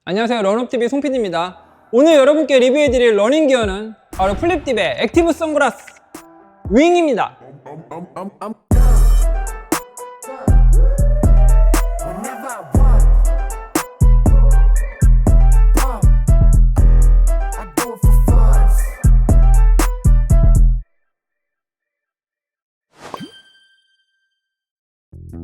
안녕하세요, 런업TV 송PD입니다. 오늘 여러분께 리뷰해드릴 러닝 기어는 바로 플립딥의 액티브 선글라스 윙입니다.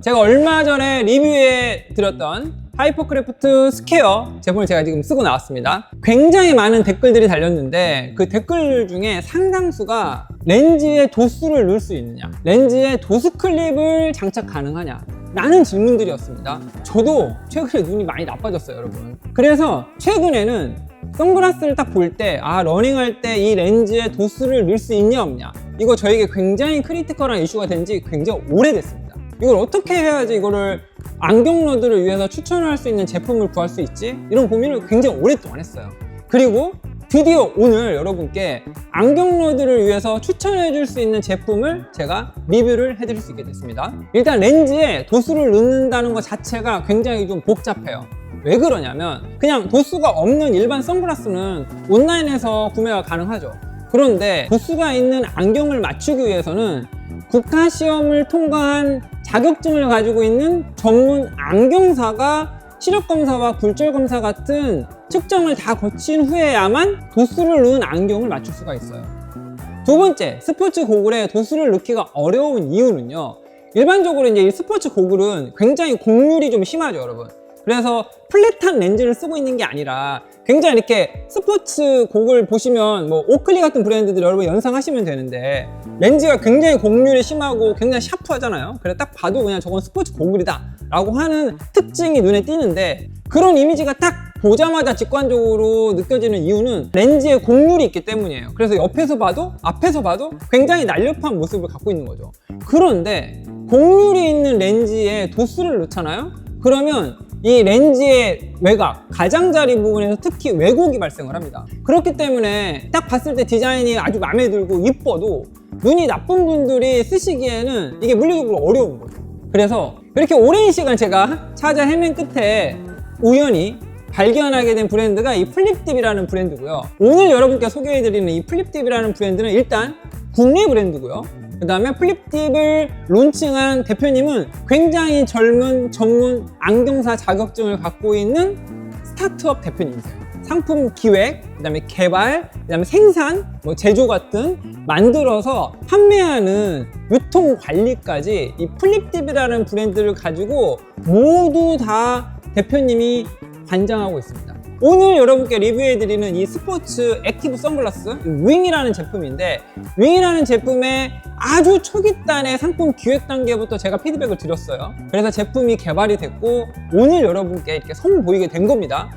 제가 얼마 전에 리뷰해 드렸던 하이퍼크래프트 스퀘어 제품을 제가 지금 쓰고 나왔습니다. 굉장히 많은 댓글들이 달렸는데 그 댓글 중에 상당수가 렌즈에 도수를 넣을 수 있느냐, 렌즈에 도수 클립을 장착 가능하냐 라는 질문들이었습니다. 저도 최근에 눈이 많이 나빠졌어요, 여러분. 그래서 최근에는 선글라스를 딱 볼 때 러닝할 때 이 렌즈에 도수를 넣을 수 있냐 없냐, 이거 저에게 굉장히 크리티컬한 이슈가 된 지 굉장히 오래됐습니다. 이걸 어떻게 해야지 이거를 안경러들을 위해서 추천할 수 있는 제품을 구할 수 있지? 이런 고민을 굉장히 오랫동안 했어요. 그리고 드디어 오늘 여러분께 안경러들을 위해서 추천해 줄 수 있는 제품을 제가 리뷰를 해드릴 수 있게 됐습니다. 일단 렌즈에 도수를 넣는다는 것 자체가 굉장히 좀 복잡해요. 왜 그러냐면 그냥 도수가 없는 일반 선글라스는 온라인에서 구매가 가능하죠. 그런데 도수가 있는 안경을 맞추기 위해서는 국가시험을 통과한 자격증을 가지고 있는 전문 안경사가 시력검사와 굴절검사 같은 측정을 다 거친 후에야만 도수를 넣은 안경을 맞출 수가 있어요. 두 번째, 스포츠 고글에 도수를 넣기가 어려운 이유는요, 일반적으로 이제 이 스포츠 고글은 굉장히 곡률이 좀 심하죠, 여러분. 그래서 플랫한 렌즈를 쓰고 있는 게 아니라 굉장히 이렇게 스포츠 고글 보시면 뭐 오클리 같은 브랜드들 여러분 연상하시면 되는데 렌즈가 굉장히 곡률이 심하고 굉장히 샤프하잖아요. 그래서 딱 봐도 그냥 저건 스포츠 고글이다 라고 하는 특징이 눈에 띄는데, 그런 이미지가 딱 보자마자 직관적으로 느껴지는 이유는 렌즈에 곡률이 있기 때문이에요. 그래서 옆에서 봐도 앞에서 봐도 굉장히 날렵한 모습을 갖고 있는 거죠. 그런데 곡률이 있는 렌즈에 도수를 넣잖아요. 그러면 이 렌즈의 외곽, 가장자리 부분에서 특히 왜곡이 발생을 합니다. 그렇기 때문에 딱 봤을 때 디자인이 아주 마음에 들고 이뻐도 눈이 나쁜 분들이 쓰시기에는 이게 물리적으로 어려운 거죠. 그래서 이렇게 오랜 시간 제가 찾아 헤맨 끝에 우연히 발견하게 된 브랜드가 이 플립딥이라는 브랜드고요. 오늘 여러분께 소개해드리는 이 플립딥이라는 브랜드는 일단 국내 브랜드고요. 그 다음에 플립딥을 론칭한 대표님은 굉장히 젊은 전문 안경사 자격증을 갖고 있는 스타트업 대표님이세요. 상품 기획, 그 다음에 개발, 그 다음에 생산, 제조 같은 만들어서 판매하는 유통 관리까지 이 플립딥이라는 브랜드를 가지고 모두 다 대표님이 관장하고 있습니다. 오늘 여러분께 리뷰해드리는 이 스포츠 액티브 선글라스 윙이라는 제품인데, 윙이라는 제품의 아주 초기단의 상품 기획 단계부터 제가 피드백을 드렸어요. 그래서 제품이 개발이 됐고 오늘 여러분께 이렇게 선보이게 된 겁니다.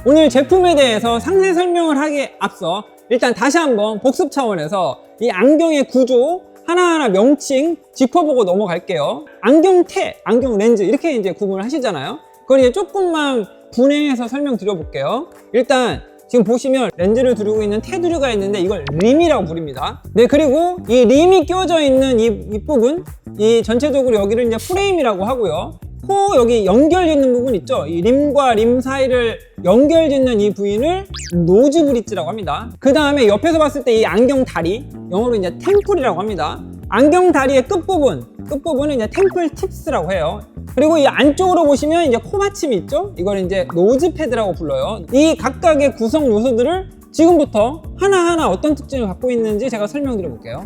오늘 제품에 대해서 상세 설명을 하기에 앞서 일단 다시 한번 복습 차원에서 이 안경의 구조 하나하나 명칭 짚어보고 넘어갈게요. 안경테, 안경 렌즈 이렇게 이제 구분을 하시잖아요. 그걸 이제 조금만 분해해서 설명드려볼게요. 일단 지금 보시면 렌즈를 두르고 있는 테두리가 있는데 이걸 림이라고 부릅니다. 네, 그리고 이 림이 끼워져 있는 이 부분, 이 전체적으로 여기를 이제 프레임이라고 하고요. 코 여기 연결짓는 부분 있죠? 이 림과 림 사이를 연결짓는 이 부위를 노즈 브릿지라고 합니다. 그 다음에 옆에서 봤을 때 이 안경 다리, 영어로 이제 템플이라고 합니다. 안경 다리의 끝부분은 이제 템플 팁스라고 해요. 그리고 이 안쪽으로 보시면 이제 코 받침이 있죠? 이걸 이제 노즈 패드라고 불러요. 이 각각의 구성 요소들을 지금부터 하나하나 어떤 특징을 갖고 있는지 제가 설명드려 볼게요.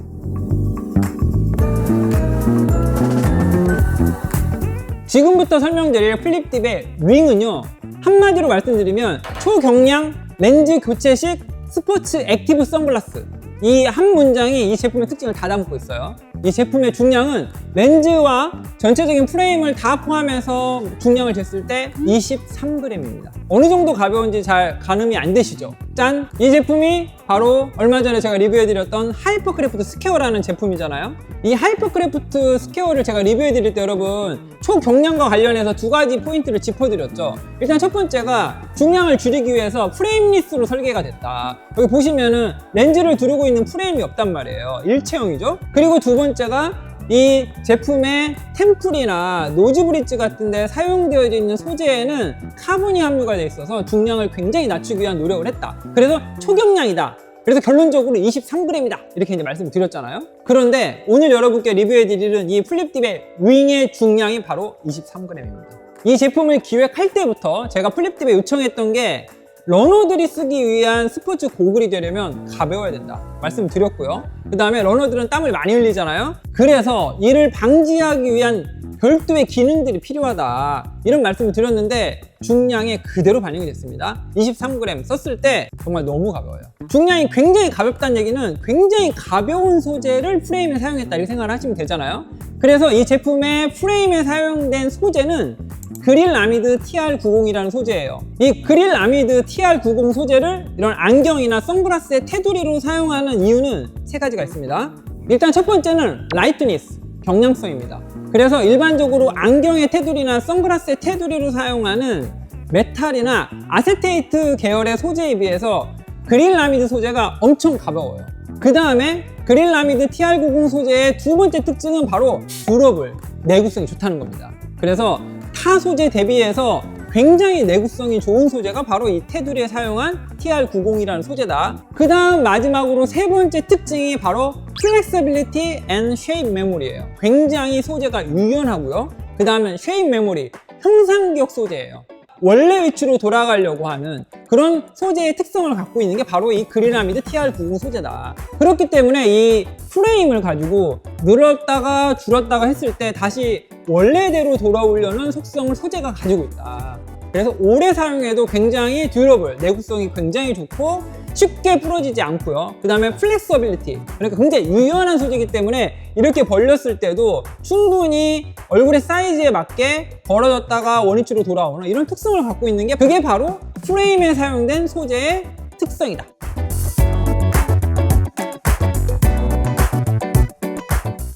지금부터 설명드릴 플립딥의 윙은요, 한마디로 말씀드리면 초경량 렌즈 교체식 스포츠 액티브 선글라스, 이 한 문장이 이 제품의 특징을 다 담고 있어요. 이 제품의 중량은 렌즈와 전체적인 프레임을 다 포함해서 중량을 쟀을 때 23g입니다. 어느 정도 가벼운지 잘 가늠이 안 되시죠? 짠! 이 제품이 바로 얼마 전에 제가 리뷰해드렸던 하이퍼크래프트 스퀘어라는 제품이잖아요. 이 하이퍼크래프트 스퀘어를 제가 리뷰해드릴 때 여러분 초경량과 관련해서 두 가지 포인트를 짚어드렸죠. 일단 첫 번째가 중량을 줄이기 위해서 프레임리스로 설계가 됐다. 여기 보시면은 렌즈를 두르고 있는 프레임이 없단 말이에요. 일체형이죠. 그리고 두 번째가 이 제품의 템플이나 노즈 브릿지 같은 데 사용되어 있는 소재에는 카본이 함유가 되어 있어서 중량을 굉장히 낮추기 위한 노력을 했다. 그래서 초경량이다. 그래서 결론적으로 23g이다. 이렇게 이제 말씀을 드렸잖아요. 그런데 오늘 여러분께 리뷰해 드리는 이 플립딥의 윙의 중량이 바로 23g입니다. 이 제품을 기획할 때부터 제가 플립딥에 요청했던 게 러너들이 쓰기 위한 스포츠 고글이 되려면 가벼워야 된다 말씀드렸고요. 그 다음에 러너들은 땀을 많이 흘리잖아요. 그래서 이를 방지하기 위한 별도의 기능들이 필요하다 이런 말씀을 드렸는데 중량에 그대로 반영이 됐습니다. 23g 썼을 때 정말 너무 가벼워요. 중량이 굉장히 가볍다는 얘기는 굉장히 가벼운 소재를 프레임에 사용했다 이렇게 생각을 하시면 되잖아요. 그래서 이 제품의 프레임에 사용된 소재는 그릴아미드 TR90이라는 소재예요. 이 그릴아미드 TR90 소재를 이런 안경이나 선글라스의 테두리로 사용하는 이유는 세 가지가 있습니다. 일단 첫 번째는 라이트니스, 경량성입니다. 그래서 일반적으로 안경의 테두리나 선글라스의 테두리로 사용하는 메탈이나 아세테이트 계열의 소재에 비해서 그릴아미드 소재가 엄청 가벼워요. 그 다음에 그릴아미드 TR90 소재의 두 번째 특징은 바로 듀러블, 내구성이 좋다는 겁니다. 그래서 타 소재 대비해서 굉장히 내구성이 좋은 소재가 바로 이 테두리에 사용한 TR90이라는 소재다. 그 다음 마지막으로 세 번째 특징이 바로 Flexibility and Shape Memory예요. 굉장히 소재가 유연하고요. 그 다음에 Shape Memory, 형상기억 소재예요. 원래 위치로 돌아가려고 하는 그런 소재의 특성을 갖고 있는 게 바로 이 그릴아미드 TR90 소재다. 그렇기 때문에 이 프레임을 가지고 늘었다가 줄었다가 했을 때 다시 원래대로 돌아오려는 속성을 소재가 가지고 있다. 그래서 오래 사용해도 굉장히 듀러블, 내구성이 굉장히 좋고 쉽게 부러지지 않고요. 그 다음에 플렉서빌리티, 그러니까 굉장히 유연한 소재이기 때문에 이렇게 벌렸을 때도 충분히 얼굴의 사이즈에 맞게 벌어졌다가 원위치로 돌아오는 이런 특성을 갖고 있는 게 그게 바로 프레임에 사용된 소재의 특성이다.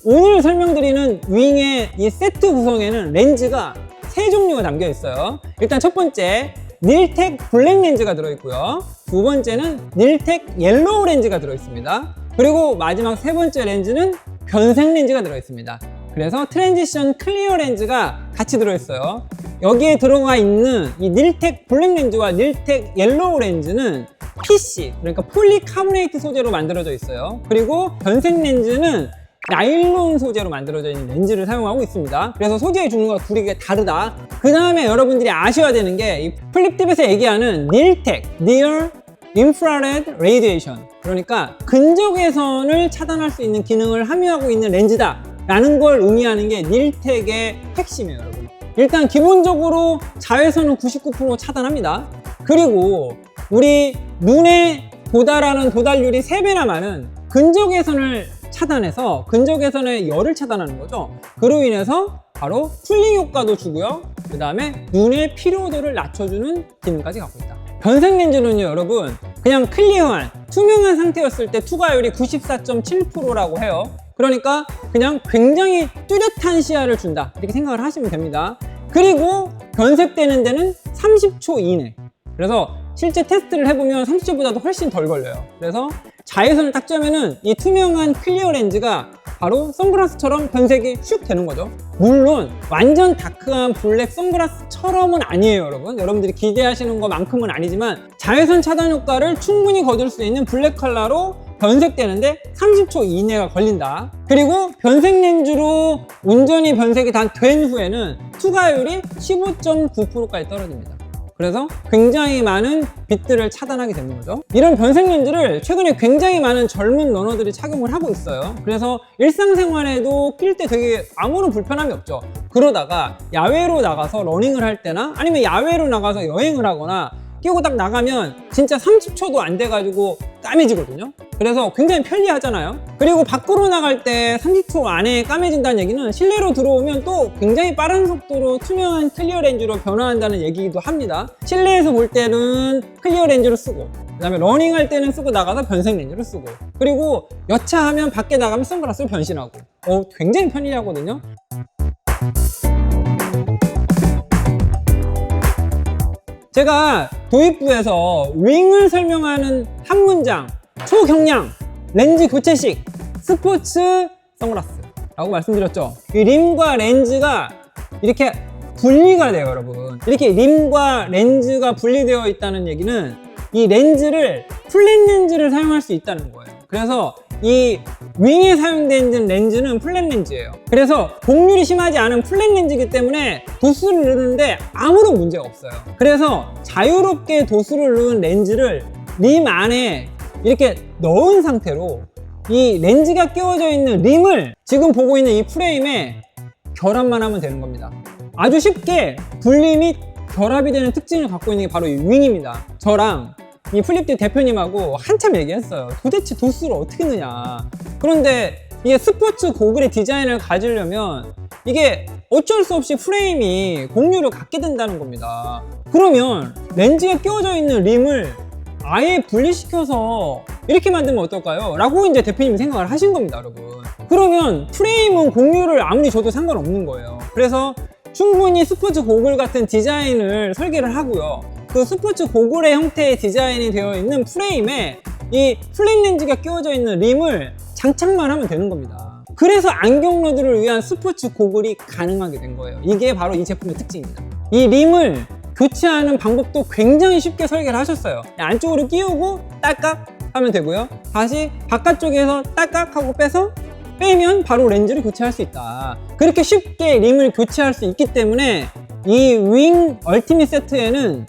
오늘 설명드리는 윙의 이 세트 구성에는 렌즈가 세 종류가 담겨 있어요. 일단 첫 번째 닐텍 블랙 렌즈가 들어있고요. 두 번째는 닐텍 옐로우 렌즈가 들어있습니다. 그리고 마지막 세 번째 렌즈는 변색 렌즈가 들어있습니다. 그래서 트랜지션 클리어 렌즈가 같이 들어있어요. 여기에 들어가 있는 이 닐텍 블랙 렌즈와 닐텍 옐로우 렌즈는 PC, 그러니까 폴리카보네이트 소재로 만들어져 있어요. 그리고 변색 렌즈는 나일론 소재로 만들어져 있는 렌즈를 사용하고 있습니다. 그래서 소재의 종류가 둘이 다르다. 그 다음에 여러분들이 아셔야 되는 게 이 플립팁에서 얘기하는 닐텍, Near Infrared Radiation, 그러니까 근적외선을 차단할 수 있는 기능을 함유하고 있는 렌즈다 라는 걸 의미하는 게 닐텍의 핵심이에요, 여러분. 일단 기본적으로 자외선은 99% 차단합니다. 그리고 우리 눈에 도달하는 도달률이 3배나 많은 근적외선을 차단해서 근적외선의 열을 차단하는 거죠. 그로 인해서 바로 쿨링 효과도 주고요. 그 다음에 눈의 피로도를 낮춰주는 기능까지 갖고 있다. 변색 렌즈는요, 여러분, 그냥 클리어한 투명한 상태였을 때 투과율이 94.7%라고 해요. 그러니까 그냥 굉장히 뚜렷한 시야를 준다 이렇게 생각을 하시면 됩니다. 그리고 변색되는 데는 30초 이내. 그래서 실제 테스트를 해보면 30초보다도 훨씬 덜 걸려요. 그래서 자외선을 딱 쬐면은 이 투명한 클리어 렌즈가 바로 선글라스처럼 변색이 슉 되는 거죠. 물론 완전 다크한 블랙 선글라스처럼은 아니에요, 여러분. 여러분들이 기대하시는 것만큼은 아니지만 자외선 차단 효과를 충분히 거둘 수 있는 블랙 컬러로 변색되는데 30초 이내가 걸린다. 그리고 변색 렌즈로 온전히 변색이 다 된 후에는 투과율이 15.9%까지 떨어집니다. 그래서 굉장히 많은 빛들을 차단하게 되는 거죠. 이런 변색 렌즈를 최근에 굉장히 많은 젊은 러너들이 착용을 하고 있어요. 그래서 일상생활에도 낄 때 되게 아무런 불편함이 없죠. 그러다가 야외로 나가서 러닝을 할 때나 아니면 야외로 나가서 여행을 하거나 끼고 딱 나가면 진짜 30초도 안 돼가지고 까매지거든요. 그래서 굉장히 편리하잖아요. 그리고 밖으로 나갈 때 30초 안에 까매진다는 얘기는 실내로 들어오면 또 굉장히 빠른 속도로 투명한 클리어 렌즈로 변화한다는 얘기기도 합니다. 실내에서 볼 때는 클리어 렌즈를 쓰고, 그 다음에 러닝할 때는 쓰고 나가서 변색 렌즈를 쓰고, 그리고 여차하면 밖에 나가면 선글라스를 변신하고, 굉장히 편리하거든요. 제가 도입부에서 윙을 설명하는 한 문장, 초경량 렌즈 교체식 스포츠 선글라스, 라고 말씀드렸죠. 이 림과 렌즈가 이렇게 분리가 돼요, 여러분. 이렇게 림과 렌즈가 분리되어 있다는 얘기는 이 렌즈를 플랫 렌즈를 사용할 수 있다는 거예요. 그래서 이 윙에 사용된 렌즈는 플랫 렌즈예요. 그래서 곡률이 심하지 않은 플랫 렌즈이기 때문에 도수를 넣는데 아무런 문제가 없어요. 그래서 자유롭게 도수를 넣은 렌즈를 림 안에 이렇게 넣은 상태로 이 렌즈가 끼워져 있는 림을 지금 보고 있는 이 프레임에 결합만 하면 되는 겁니다. 아주 쉽게 분리 및 결합이 되는 특징을 갖고 있는 게 바로 이 윙입니다. 저랑 이 플립디 대표님하고 한참 얘기했어요. 도대체 도수를 어떻게 넣냐. 그런데 이게 스포츠 고글의 디자인을 가지려면 이게 어쩔 수 없이 프레임이 곡률을 갖게 된다는 겁니다. 그러면 렌즈에 끼워져 있는 림을 아예 분리시켜서 이렇게 만들면 어떨까요? 라고 이제 대표님이 생각을 하신 겁니다, 여러분. 그러면 프레임은 곡률을 아무리 줘도 상관없는 거예요. 그래서 충분히 스포츠 고글 같은 디자인을 설계를 하고요. 그 스포츠 고글의 형태의 디자인이 되어 있는 프레임에 이 플랫 렌즈가 끼워져 있는 림을 장착만 하면 되는 겁니다. 그래서 안경러들을 위한 스포츠 고글이 가능하게 된 거예요. 이게 바로 이 제품의 특징입니다. 이 림을 교체하는 방법도 굉장히 쉽게 설계를 하셨어요. 안쪽으로 끼우고 딸깍 하면 되고요. 다시 바깥쪽에서 딸깍 하고 빼면 바로 렌즈를 교체할 수 있다. 그렇게 쉽게 림을 교체할 수 있기 때문에 이 윙 얼티밋 세트에는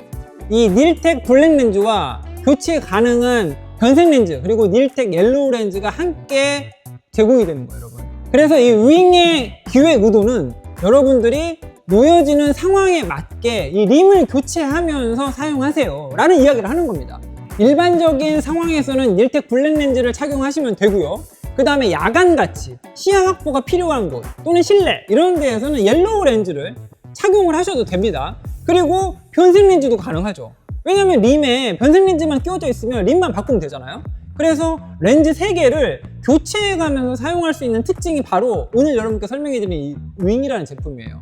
이 닐텍 블랙 렌즈와 교체 가능한 변색 렌즈 그리고 닐텍 옐로우 렌즈가 함께 제공이 되는 거예요, 여러분. 그래서 이 윙의 기획 의도는 여러분들이 놓여지는 상황에 맞게 이 림을 교체하면서 사용하세요 라는 이야기를 하는 겁니다. 일반적인 상황에서는 닐텍 블랙 렌즈를 착용하시면 되고요. 그 다음에 야간같이 시야 확보가 필요한 곳 또는 실내 이런 데에서는 옐로우 렌즈를 착용을 하셔도 됩니다. 그리고 변색 렌즈도 가능하죠. 왜냐면 림에 변색 렌즈만 끼워져 있으면 림만 바꾸면 되잖아요. 그래서 렌즈 3개를 교체해가면서 사용할 수 있는 특징이 바로 오늘 여러분께 설명해드린 이 윙이라는 제품이에요.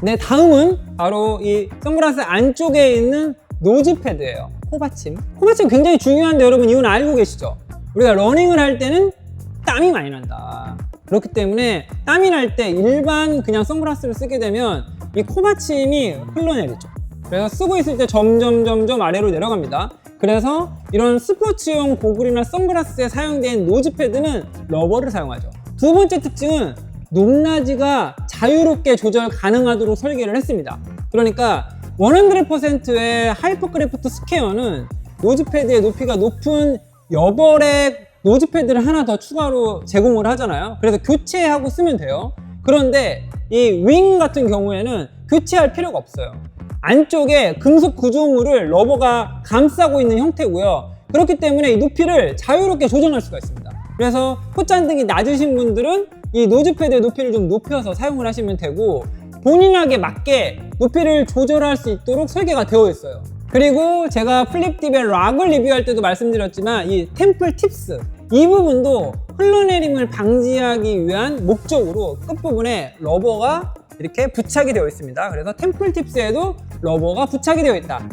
네, 다음은 바로 이 선글라스 안쪽에 있는 노즈 패드예요. 코받침 굉장히 중요한데 여러분 이유는 알고 계시죠? 우리가 러닝을 할 때는 땀이 많이 난다. 그렇기 때문에 땀이 날 때 일반 그냥 선글라스를 쓰게 되면 이 코받침이 흘러내리죠. 그래서 쓰고 있을 때 점점 아래로 내려갑니다. 그래서 이런 스포츠용 고글이나 선글라스에 사용된 노즈 패드는 러버를 사용하죠. 두 번째 특징은 높낮이가 자유롭게 조절 가능하도록 설계를 했습니다. 그러니까 100%의 하이퍼크래프트 스퀘어는 노즈패드의 높이가 높은 여벌의 노즈패드를 하나 더 추가로 제공을 하잖아요. 그래서 교체하고 쓰면 돼요. 그런데 이 윙 같은 경우에는 교체할 필요가 없어요. 안쪽에 금속 구조물을 러버가 감싸고 있는 형태고요. 그렇기 때문에 이 높이를 자유롭게 조정할 수가 있습니다. 그래서 콧잔등이 낮으신 분들은 이 노즈패드의 높이를 좀 높여서 사용을 하시면 되고 본인에게 맞게 높이를 조절할 수 있도록 설계가 되어 있어요. 그리고 제가 플립딥의 락을 리뷰할 때도 말씀드렸지만 이 템플 팁스 이 부분도 흘러내림을 방지하기 위한 목적으로 끝부분에 러버가 이렇게 부착이 되어 있습니다. 그래서 템플 팁스에도 러버가 부착이 되어 있다.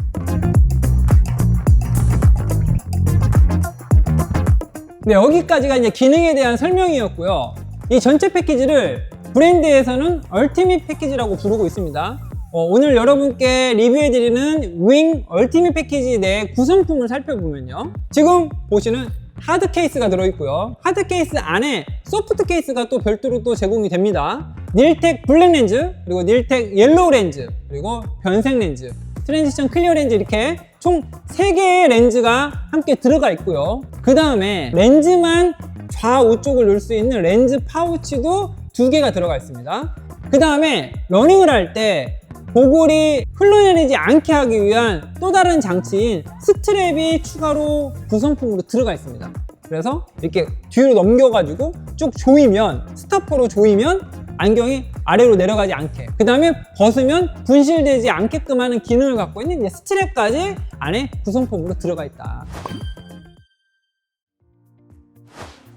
네, 여기까지가 이제 기능에 대한 설명이었고요. 이 전체 패키지를 브랜드에서는 얼티밋 패키지라고 부르고 있습니다. 오늘 여러분께 리뷰해드리는 윙 얼티밋 패키지 내 구성품을 살펴보면요. 지금 보시는 하드 케이스가 들어있고요. 하드 케이스 안에 소프트 케이스가 또 별도로 또 제공이 됩니다. 닐텍 블랙 렌즈, 그리고 닐텍 옐로우 렌즈, 그리고 변색 렌즈, 트랜지션 클리어 렌즈 이렇게 총 3개의 렌즈가 함께 들어가 있고요. 그 다음에 렌즈만 좌우쪽을 넣을 수 있는 렌즈 파우치도 2개가 들어가 있습니다. 그 다음에 러닝을 할 때 고글이 흘러내리지 않게 하기 위한 또 다른 장치인 스트랩이 추가로 구성품으로 들어가 있습니다. 그래서 이렇게 뒤로 넘겨가지고 쭉 조이면 스타퍼로 조이면 안경이 아래로 내려가지 않게, 그 다음에 벗으면 분실되지 않게끔 하는 기능을 갖고 있는 스트랩까지 안에 구성품으로 들어가 있다.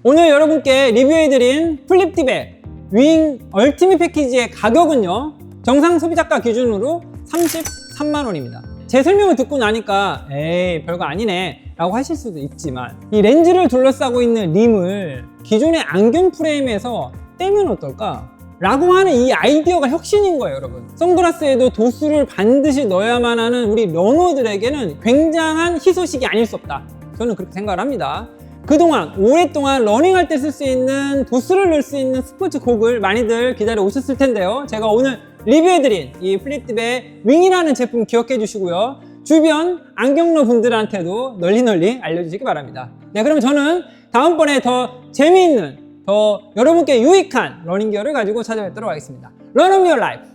오늘 여러분께 리뷰해드린 플립팁의 윙 얼티밋 패키지의 가격은요, 정상 소비자가 기준으로 33만원입니다. 제 설명을 듣고 나니까 에이 별거 아니네 라고 하실 수도 있지만 이 렌즈를 둘러싸고 있는 림을 기존의 안경 프레임에서 떼면 어떨까? 라고 하는 이 아이디어가 혁신인 거예요, 여러분. 선글라스에도 도수를 반드시 넣어야만 하는 우리 러너들에게는 굉장한 희소식이 아닐 수 없다. 저는 그렇게 생각을 합니다. 그동안 오랫동안 러닝할 때 쓸 수 있는 도수를 넣을 수 있는 스포츠 곡을 많이들 기다려 오셨을 텐데요. 제가 오늘 리뷰해드린 이 플립tip의 윙이라는 제품 기억해 주시고요. 주변 안경러 분들한테도 널리 알려주시기 바랍니다. 네, 그럼 저는 다음번에 더 재미있는, 더 여러분께 유익한 러닝 기어를 가지고 찾아뵙도록 하겠습니다. Run of your life!